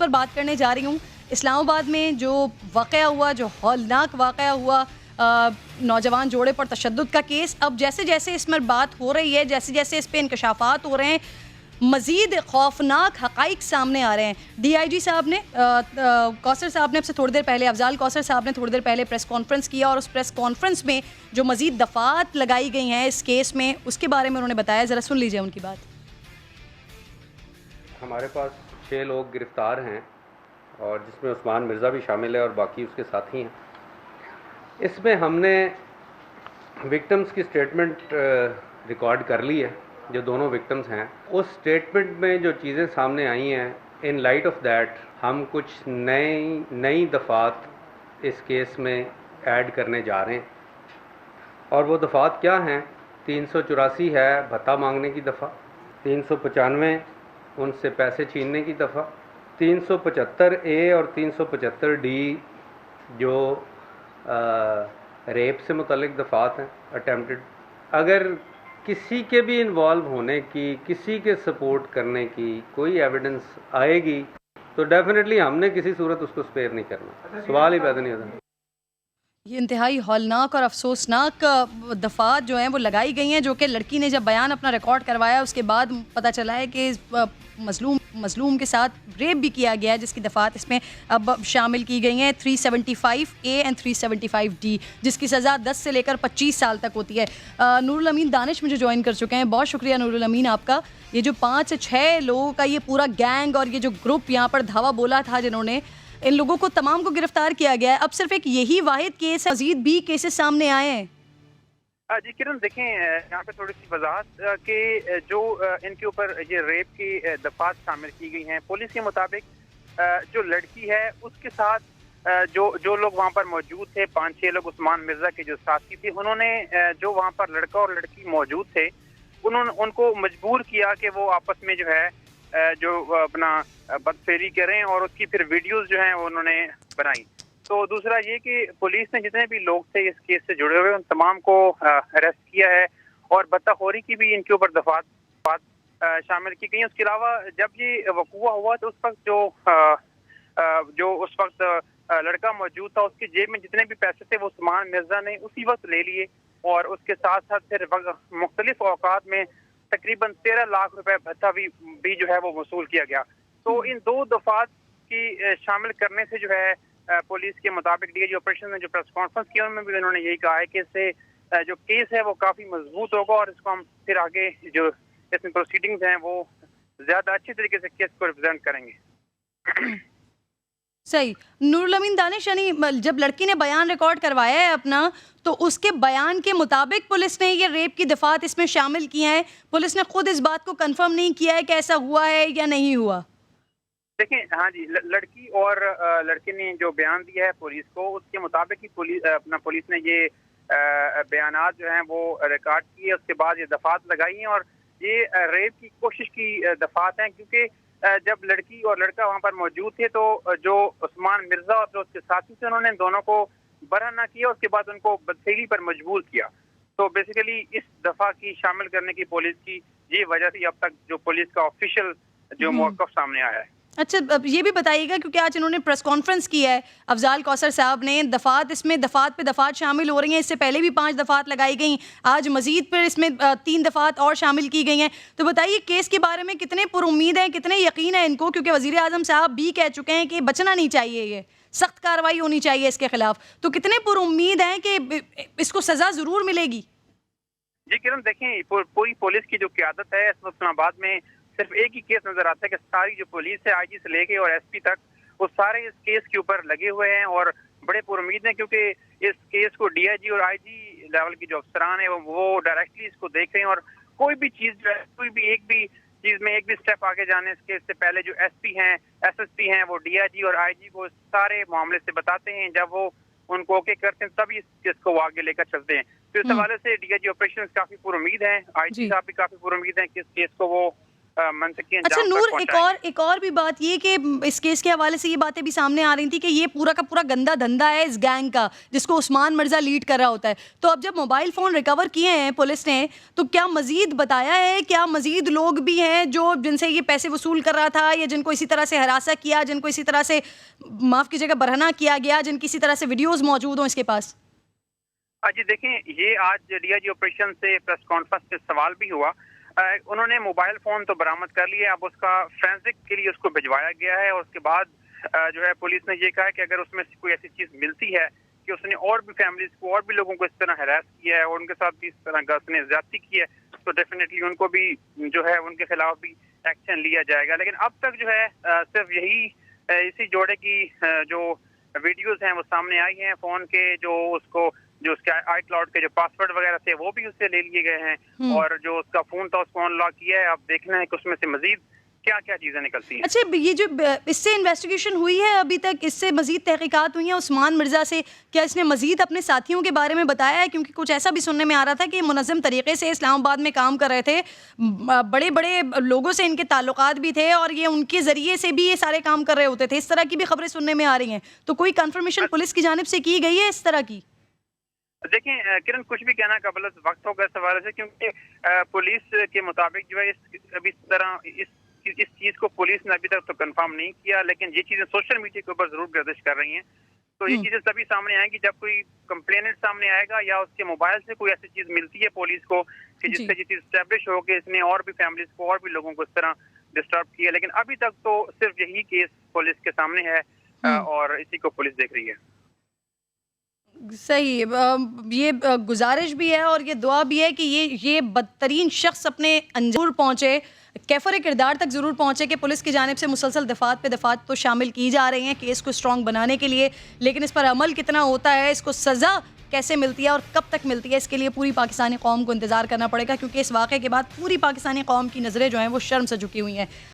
पर बात करने जा रही हूँ। इस्लामाबाद में जो वाक़या हुआ, जो हौलनाक वाक़या हुआ, नौजवान जोड़े पर तशद्दुद का केस, अब जैसे जैसे इस पर बात हो रही है, जैसे जैसे इस पे इंकशाफात हो रहे हैं, मज़ीद खौफनाक हक़ाइक़ सामने आ रहे हैं। DIG साहब ने कौसर साहब ने अब से थोड़ी देर पहले, अफ़ज़ाल कौसर साहब ने थोड़ी देर पहले प्रेस कॉन्फ्रेंस किया और उस प्रेस कॉन्फ्रेंस में जो मज़ीद दफ़ात लगाई गई हैं इस केस में, उसके बारे में उन्होंने बताया। ज़रा सुन लीजिए उनकी बात। हमारे पास 6 लोग गिरफ़्तार हैं और जिसमें उस्मान मिर्ज़ा भी शामिल है और बाकी उसके साथी हैं। इसमें हमने विक्टिम्स की स्टेटमेंट रिकॉर्ड कर ली है, जो दोनों विक्टिम्स हैं। उस स्टेटमेंट में जो चीज़ें सामने आई हैं, इन लाइट ऑफ दैट हम कुछ नई दफ़ात इस केस में ऐड करने जा रहे हैं। और वो दफ़ात क्या हैं? 384 है भत्ता मांगने की दफ़ा, 395 उनसे पैसे छीनने की दफ़ा, 375A और 375D जो रेप से मुतल्लिक दफ़ात हैं, अटेम्प्टेड। अगर किसी के भी इन्वॉल्व होने की, किसी के सपोर्ट करने की कोई एविडेंस आएगी तो डेफिनेटली हमने किसी सूरत उसको स्पेयर नहीं करना, सवाल ही पैदा नहीं होता। ये इंतहाई हौलनाक और अफसोसनाक दफ़ात जो हैं वो लगाई गई हैं, जो कि लड़की ने जब बयान अपना रिकॉर्ड करवाया उसके बाद पता चला है कि मज़लूम के साथ रेप भी किया गया है, जिसकी दफ़ात इसमें अब शामिल की गई हैं 375A एंड 375D, जिसकी सज़ा 10 से लेकर 25 साल तक होती है। नूरुल अमीन दानिश मुझे ज्वाइन कर चुके हैं। बहुत शुक्रिया नूरुल अमीन आपका। ये जो 5 से 6 लोगों का ये पूरा गैंग और ये जो ग्रुप यहाँ पर धावा बोला था, जिन्होंने इन लोगों को तमाम को गिरफ्तार किया गया है। अब सिर्फ एक यही वाहिद केस है, मज़ीद भी केसेस सामने आए हैं। जी किरण, देखें यहाँ पे थोड़ी सी वजाहत कि जो इनके ऊपर ये रेप की दफात शामिल की गई हैं, पुलिस के मुताबिक जो लड़की है उसके साथ जो लोग वहाँ पर मौजूद थे, 5-6 लोग उस्मान मिर्जा के जो साथी थे, उन्होंने जो वहाँ पर लड़का और लड़की मौजूद थे उनको मजबूर किया कि वो आपस में जो है जो अपना बदफेरी करें और उसकी फिर वीडियोस जो हैं वो उन्होंने बनाई। तो दूसरा ये कि पुलिस ने जितने भी लोग थे इस केस से जुड़े हुए उन तमाम को अरेस्ट किया है और बदतखोरी की भी इनके ऊपर दफात शामिल की गई। उसके अलावा जब ये वक़ूआ हुआ तो उस वक्त जो उस वक्त लड़का मौजूद था, उसकी जेब में जितने भी पैसे थे वो उस्मान मिर्जा ने उसी वक्त ले लिए और उसके साथ साथ फिर मुख्तलिफ औकात में तकरीबन 13 लाख रुपए भत्ता भी जो है वो वसूल किया गया। तो इन 2 दफात की शामिल करने से जो है पुलिस के मुताबिक DIG ऑपरेशन ने जो प्रेस कॉन्फ्रेंस की उनमें भी उन्होंने यही कहा है कि इससे जो केस है वो काफी मजबूत होगा और इसको हम फिर आगे जो इसमें प्रोसीडिंग्स हैं वो ज्यादा अच्छी तरीके से केस को रिप्रेजेंट करेंगे। सही। नूरुल अमीन दानिश, यानी जब लड़की ने बयान रिकॉर्ड करवाया है अपना, तो उसके बयान के मुताबिक पुलिस ने ये रेप की दफात इसमें शामिल की हैं। पुलिस ने खुद इस बात को कंफर्म नहीं किया है कि ऐसा हुआ है या नहीं हुआ। देखें, हाँ जी, लड़की और लड़के ने जो बयान दिया है पुलिस को, उसके मुताबिक ही पुलिस ने ये बयानात जो हैं वो रिकॉर्ड किए, उसके बाद ये दफात लगाई हैं और ये रेप की कोशिश की दफात हैं, क्योंकि जब लड़की और लड़का वहाँ पर मौजूद थे तो जो उस्मान मिर्जा और जो उसके साथी थे उन्होंने दोनों को बरहना किया, उसके बाद उनको बदफेरी पर मजबूर किया। तो बेसिकली इस दफा की शामिल करने की पुलिस की ये वजह थी अब तक जो पुलिस का ऑफिशियल जो मौक़िफ़ सामने आया है। अच्छा, अब ये भी बताइएगा, क्योंकि आज इन्होंने प्रेस कॉन्फ्रेंस की है अफ़ज़ाल कौसर साहब ने, इसमें दफ़ात पे दफ़ात शामिल हो रही हैं। इससे पहले भी 5 दफ़ात लगाई गई, आज मज़ीद फिर इसमें 3 दफ़ात और शामिल की गई हैं। तो बताइए केस के बारे में कितने पुरुम्मीद हैं, कितने यकीन है इनको, क्योंकि वज़ीर आज़म साहब भी कह चुके हैं कि बचना नहीं चाहिए, ये सख्त कार्रवाई होनी चाहिए इसके खिलाफ। तो कितने पुरुम्मीद हैं कि इसको सज़ा ज़रूर मिलेगी? जी किरण, देखें, पूरी पुलिस की जो क़यादत है इस्लामाबाद में सिर्फ एक ही केस नजर आता है कि सारी जो पुलिस है IG से लेके और SP तक वो सारे इस केस के ऊपर लगे हुए हैं और बड़े पुरुम्मीद हैं, क्योंकि इस केस को DIG और IG लेवल की जो अफसरान है वो डायरेक्टली इसको देख रहे हैं और कोई भी चीज जो है, कोई भी एक भी चीज में एक भी स्टेप आगे जाने इसके से पहले जो SP हैं, SSP हैं, वो DIG और IG को सारे मामले से बताते हैं। जब वो उनको ओके करते हैं तभी इस केस को वो आगे लेकर चलते हैं। तो इस हवाले से DIG ऑपरेशन काफी पुरुम्मीद हैं, IG साहब भी काफी पुरुम्मीद हैं कि इस केस को वो मंतकी अच्छा अंजाम नूर, तक एक पहुंचाएंगे। और भी बात ये कि इस केस के हवाले से ये बातें भी सामने आ रही थी कि ये पूरा का पूरा गंदा धंधा है इस गैंग का, जिसको उस्मान मिर्जा लीड कर रहा होता है। तो अब जब मोबाइल फोन रिकवर किए हैं पुलिस ने, तो क्या मजीद बताया है, क्या मजीद लोग भी हैं जो जिनसे ये पैसे वसूल कर रहा था, या जिनको इसी तरह से हरासा किया, जिनको इसी तरह से माफ कीजिएगा बरहना किया गया, जिनकी इसी तरह से वीडियोज मौजूद हों इसके पास? जी देखें, ये आज डीआईजी ऑपरेशन से प्रेस कॉन्फ्रेंस में सवाल भी हुआ। उन्होंने मोबाइल फोन तो बरामद कर लिया, अब उसका फोरेंसिक के लिए उसको भिजवाया गया है, और उसके बाद जो है पुलिस ने ये कहा है कि अगर उसमें से कोई ऐसी चीज मिलती है कि उसने और भी फैमिलीज को और भी लोगों को इस तरह हरास किया है और उनके साथ भी इस तरह का उसने ज्यादती की है, तो डेफिनेटली उनको भी जो है उनके खिलाफ भी एक्शन लिया जाएगा। लेकिन अब तक जो है सिर्फ यही इसी जोड़े की जो वीडियोज हैं वो सामने आई हैं। फोन के जो उसके आई क्लाउड के जो पासवर्ड वगैरह थे वो भी उससे ले लिए गए हैं, और जो उसका फोन था उसको अनलॉक किया है। अब देखना है कि उसमें से मजीद क्या क्या चीजें निकलती हैं। अच्छा, ये जो इससे इन्वेस्टिगेशन हुई है अभी तक, इससे मजीद तहकीकात हुई हैं उस्मान मिर्जा से? क्या इसने मजीद अपने साथियों के बारे में बताया है? क्योंकि कुछ ऐसा भी सुनने में आ रहा था कि मुनज़्ज़म तरीके से इस्लामाबाद में काम कर रहे थे, बड़े बड़े लोगों से इनके ताल्लुकात भी थे, और ये उनके जरिए से भी ये सारे काम कर रहे होते थे। इस तरह की भी खबरें सुनने में आ रही हैं, तो कोई कंफर्मेशन पुलिस की जानिब से की गई है इस तरह की? देखें किरण, कुछ भी कहना का गलत वक्त होगा इस हवाले से, क्योंकि पुलिस के मुताबिक जो है इस चीज को पुलिस ने अभी तक तो कंफर्म नहीं किया, लेकिन ये चीजें सोशल मीडिया के ऊपर जरूर गर्दिश कर रही हैं। तो ये चीजें तभी सामने आएंगी जब कोई कंप्लेनेंट सामने आएगा या उसके मोबाइल से कोई ऐसी चीज मिलती है पुलिस को कि जिससे ये चीज स्टैब्लिश हो कि इसने और भी फैमिलीज को और भी लोगों को इस तरह डिस्टर्ब किया। लेकिन अभी तक तो सिर्फ यही केस पुलिस के सामने है, और इसी को पुलिस देख रही है। सही, ये गुजारिश भी है और ये दुआ भी है कि ये बदतरीन शख्स अपने अंजाम पहुँचे, कैफर किरदार तक ज़रूर पहुँचे कि पुलिस की जानिब से मुसलसल दफ़ात पे दफ़ात तो शामिल की जा रही हैं केस को स्ट्रॉन्ग बनाने के लिए, लेकिन इस पर अमल कितना होता है, इसको सज़ा कैसे मिलती है और कब तक मिलती है, इसके लिए पूरी पाकिस्तानी कौम को इंतज़ार करना पड़ेगा, क्योंकि इस वाक़े के बाद पूरी पाकिस्तानी कौम की नज़रें जो हैं वो शर्म से झुकी हुई हैं।